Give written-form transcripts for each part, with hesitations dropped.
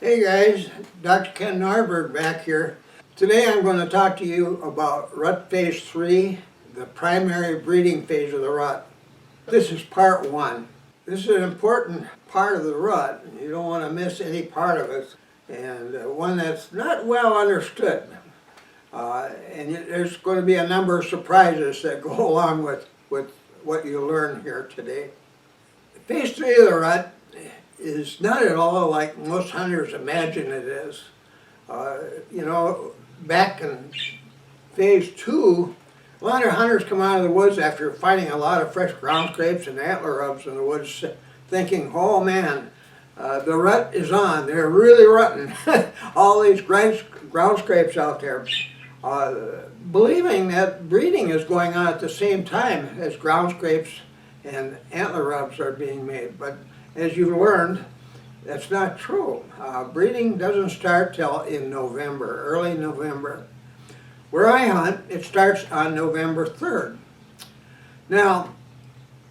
Hey guys, Dr. Ken Narberg back here. Today I'm going to talk to you about rut phase 3, the primary breeding phase of the rut. This is part 1. This is an important part of the rut. You don't want to miss any part of it, and one that's not well understood. And there's going to be a number of surprises that go along with what you learn here today. Phase 3 of the rut is not at all like most hunters imagine it is. Back in phase 2, a lot of hunters come out of the woods after finding a lot of fresh ground scrapes and antler rubs in the woods thinking, oh man, the rut is on. They're really rutting. All these ground scrapes out there. Believing that breeding is going on at the same time as ground scrapes and antler rubs are being made. But as you've learned, that's not true. Breeding doesn't start till in November, early November. Where I hunt, it starts on November 3rd. Now,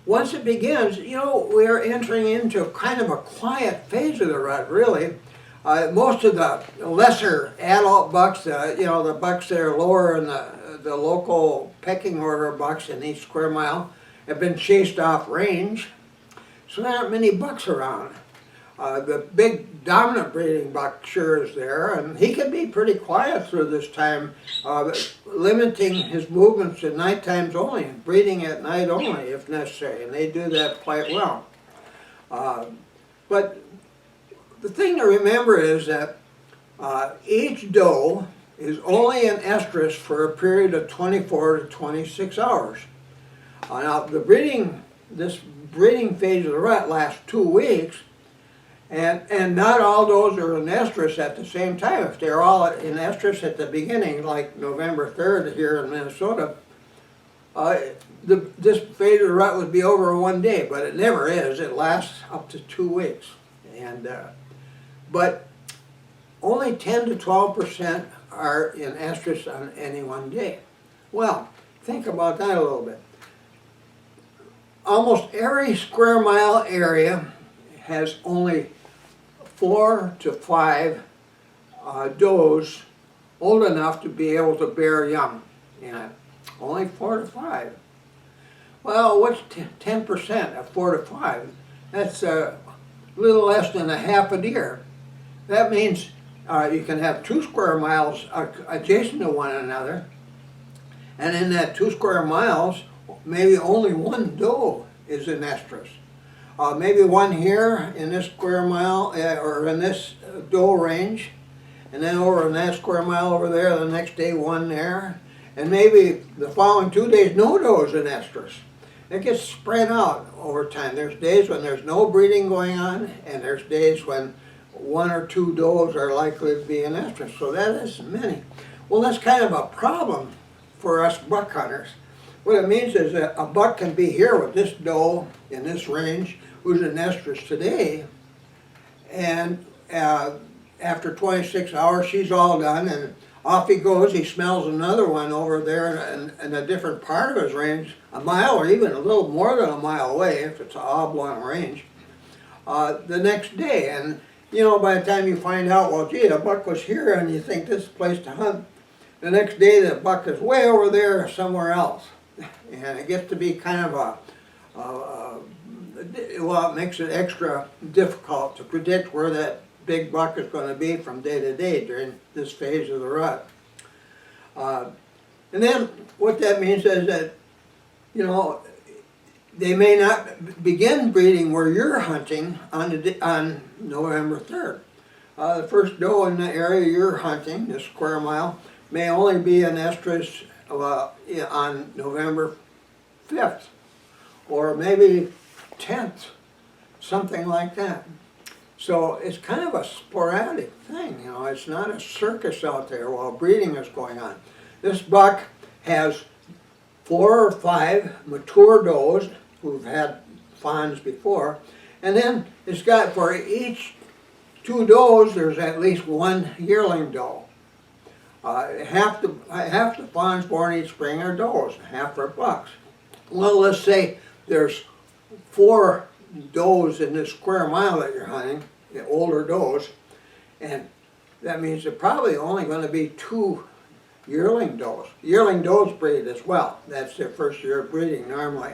once it begins, we're entering into kind of a quiet phase of the rut, really. Most of the lesser adult bucks, the bucks that are lower in the local pecking order of bucks in each square mile, have been chased off range. So there aren't many bucks around. The big dominant breeding buck sure is there, and he can be pretty quiet through this time, limiting his movements to night times only, breeding at night only if necessary, and they do that quite well. But the thing to remember is that each doe is only in estrus for a period of 24 to 26 hours. Now, this breeding phase of the rut lasts 2 weeks, and not all does are in estrus at the same time. If they're all in estrus at the beginning, like November 3rd here in Minnesota, this phase of the rut would be over in 1 day, but it never is. It lasts up to 2 weeks. But only 10 to 12% are in estrus on any 1 day. Well, think about that a little bit. Almost every square mile area has only 4 to 5 does old enough to be able to bear young in it. Only 4 to 5. Well, what's 10% of 4 to 5? That's a little less than a half a deer. That means you can have 2 square miles adjacent to one another, and in that 2 square miles, maybe only 1 doe is in estrus. Maybe 1 here in this square mile, or in this doe range, and then over in that square mile over there, the next day 1 there, and maybe the following 2 days no does in estrus. It gets spread out over time. There's days when there's no breeding going on, and there's days when 1 or 2 does are likely to be in estrus. So that is many. Well, that's kind of a problem for us buck hunters. What it means is that a buck can be here with this doe in this range who's in estrus today, and after 26 hours she's all done, and off he goes. He smells another one over there in a different part of his range, a mile or even a little more than a mile away if it's an oblong range, the next day. And by the time you find out, well, gee, the buck was here, and you think this is a place to hunt, the next day the buck is way over there somewhere else. And it gets to be kind of it makes it extra difficult to predict where that big buck is going to be from day to day during this phase of the rut. And then what that means is that, they may not begin breeding where you're hunting on November 3rd. The first doe in the area you're hunting, this square mile, may only be in estrus on November 5th, or maybe 10th, something like that. So it's kind of a sporadic thing, it's not a circus out there while breeding is going on. This buck has 4 or 5 mature does who've had fawns before, and then it's got, for each 2 does, there's at least 1 yearling doe. Half the fawns born each spring are does, half are bucks. Well, let's say there's 4 does in this square mile that you're hunting, the older does, And that means there probably only going to be 2 yearling does. Yearling does breed as well. That's their first year of breeding normally.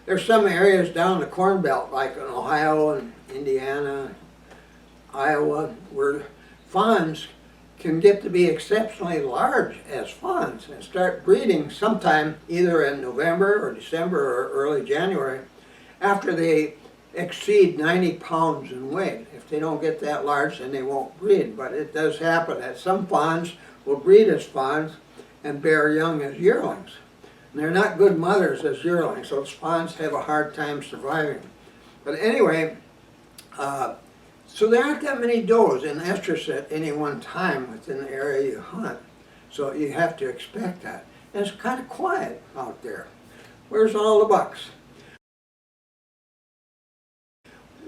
There's some areas down the Corn Belt, like in Ohio and Indiana, Iowa, where fawns can get to be exceptionally large as fawns and start breeding sometime either in November or December or early January after they exceed 90 pounds in weight. If they don't get that large, then they won't breed. But it does happen that some fawns will breed as fawns and bear young as yearlings. And they're not good mothers as yearlings, so fawns have a hard time surviving. But anyway, so there aren't that many does in estrus at any one time within the area you hunt. So you have to expect that. And it's kind of quiet out there. Where's all the bucks?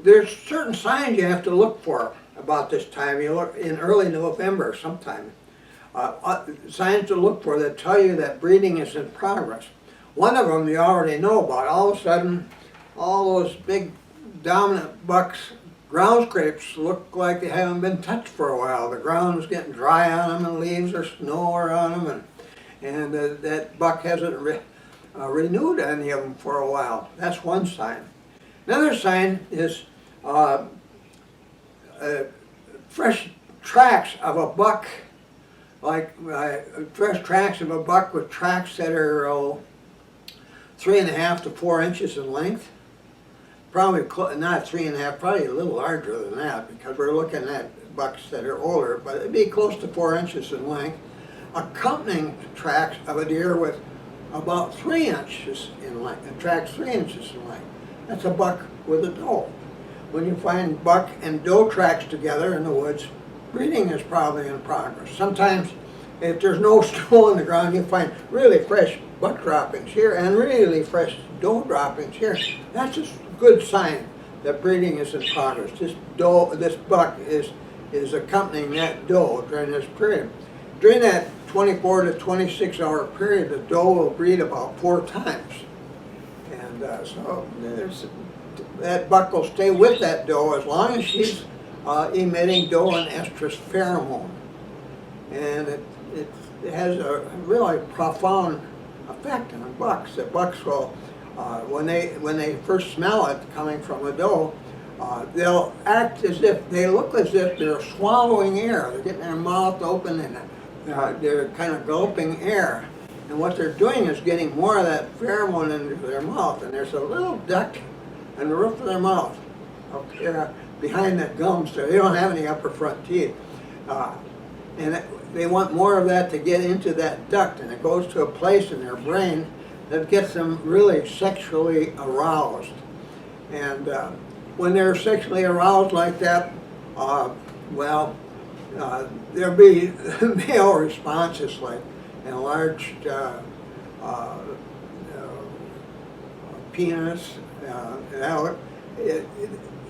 There's certain signs you have to look for about this time. You look in early November sometime. Signs to look for that tell you that breeding is in progress. One of them you already know about. All of a sudden, all those big dominant bucks, ground scrapes, look like they haven't been touched for a while. The ground is getting dry on them and leaves or snow are on them, and that buck hasn't renewed any of them for a while. That's one sign. Another sign is fresh tracks of a buck, like fresh tracks of a buck with tracks that are 3.5 to 4 inches in length. Probably not 3.5, probably a little larger than that, because we're looking at bucks that are older, but it'd be close to 4 inches in length, accompanying tracks of a deer with about 3 inches in length, and tracks 3 inches in length. That's a buck with a doe. When you find buck and doe tracks together in the woods, breeding is probably in progress. Sometimes, if there's no snow on the ground, you find really fresh buck droppings here and really fresh doe droppings here. That's a good sign that breeding is in progress. This buck is accompanying that doe during this period. During that 24 to 26 hour period, the doe will breed about 4 times. And so that buck will stay with that doe as long as she's emitting doe and estrus pheromone. And it has a really profound effect on bucks. The bucks will, when they first smell it coming from a doe, they'll act as if, they look as if they're swallowing air. They're getting their mouth open and they're kind of gulping air. And what they're doing is getting more of that pheromone into their mouth. And there's a little duct on the roof of their mouth up here behind that gums there. They don't have any upper front teeth. And they want more of that to get into that duct, and it goes to a place in their brain that gets them really sexually aroused. And when they're sexually aroused like that, there'll be male responses like enlarged penis,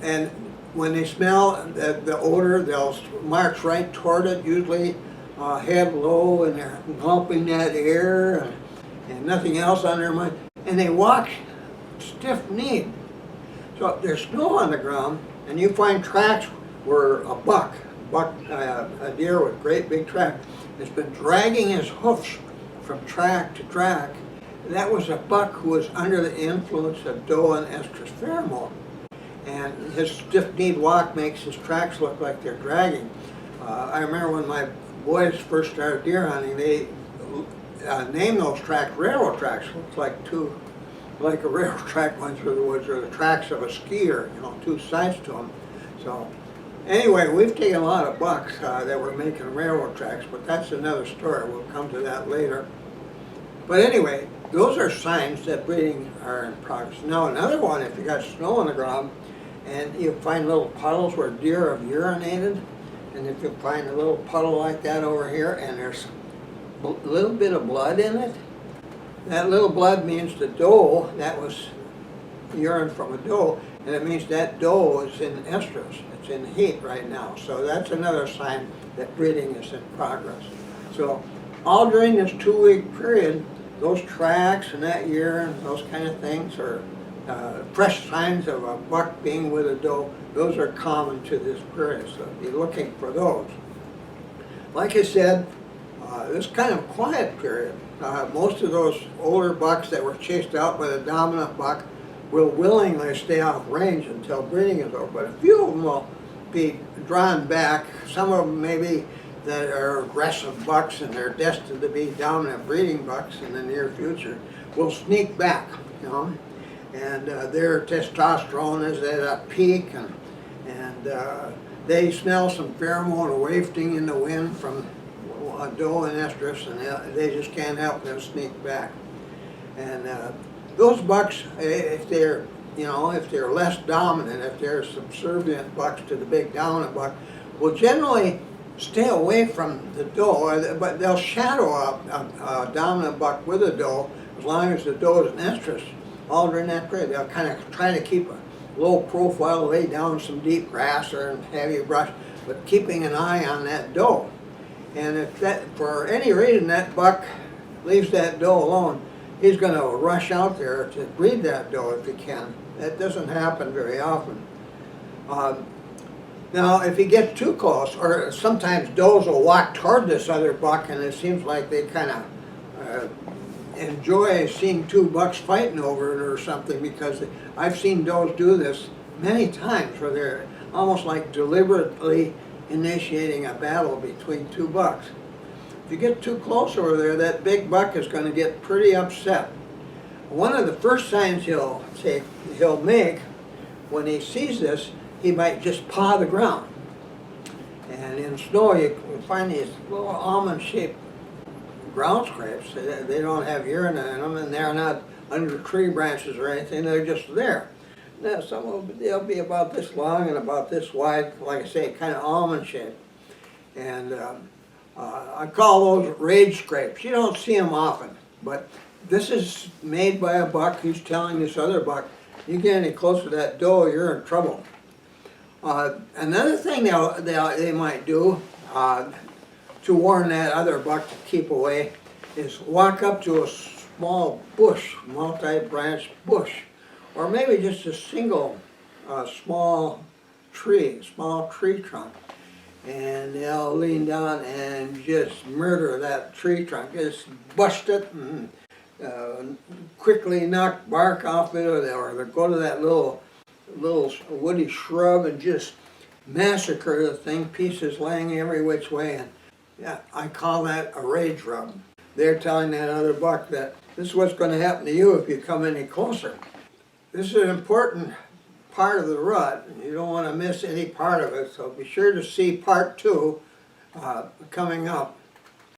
and when they smell the odor, they'll march right toward it, usually head low, and they're gulping that air and nothing else on their mind. And they walk stiff-kneed. So if there's snow on the ground, and you find tracks where a deer with great big track, has been dragging his hoofs from track to track, that was a buck who was under the influence of doe and estrus pheromone. And his stiff-kneed walk makes his tracks look like they're dragging. I remember when my boys first started deer hunting, they named those tracks railroad tracks. Looked like a railroad track going through the woods, or the tracks of a skier, 2 sides to them. So anyway, we've taken a lot of bucks that were making railroad tracks, but that's another story. We'll come to that later. But anyway, those are signs that breeding are in progress. Now another one, if you got snow on the ground, and you find little puddles where deer have urinated, and if you find a little puddle like that over here, and there's a little bit of blood in it, that little blood means the doe, that was urine from a doe, and it means that doe is in estrus. It's in heat right now. So that's another sign that breeding is in progress. So all during this 2-week period, those tracks and that urine, those kind of things are fresh signs of a buck being with a doe, those are common to this period, so be looking for those. Like I said, this kind of quiet period. Most of those older bucks that were chased out by the dominant buck will willingly stay off range until breeding is over, but a few of them will be drawn back. Some of them maybe that are aggressive bucks and they're destined to be dominant breeding bucks in the near future will sneak back, you know, and their testosterone is at a peak, and they smell some pheromone wafting in the wind from a doe and estrus, and they just can't help but sneak back. And those bucks, if they're, you know, if they're less dominant, if they're subservient bucks to the big dominant buck, will generally stay away from the doe, but they'll shadow a dominant buck with a doe as long as the doe is an estrus. All during that period, they'll kind of try to keep a low profile, lay down some deep grass or heavy brush, but keeping an eye on that doe. And if that, for any reason, that buck leaves that doe alone, he's going to rush out there to breed that doe if he can. That doesn't happen very often. Now, if he gets too close, or sometimes does will walk toward this other buck, and it seems like they kind of enjoy seeing two bucks fighting over it or something, because I've seen does do this many times where they're almost like deliberately initiating a battle between two bucks. If you get too close over there, that big buck is going to get pretty upset. One of the first signs he'll make when he sees this, he might just paw the ground. And in snow, you can find these little almond-shaped ground scrapes. They don't have urine in them, and they're not under tree branches or anything. They're just there. Now, some of them, they'll be about this long and about this wide, like I say, kind of almond-shaped. And I call those rage scrapes. You don't see them often, but this is made by a buck who's telling this other buck, you get any closer to that doe, you're in trouble. Another thing they might do to warn that other buck to keep away is walk up to a small bush, multi-branch bush, or maybe just a single small tree trunk, and they'll lean down and just murder that tree trunk, just bust it and quickly knock bark off it, or they'll go to that little woody shrub and just massacre the thing, pieces laying every which way. And yeah, I call that a rage rub. They're telling that other buck that this is what's going to happen to you if you come any closer. This is an important part of the rut. You don't want to miss any part of it, so be sure to see part 2 coming up.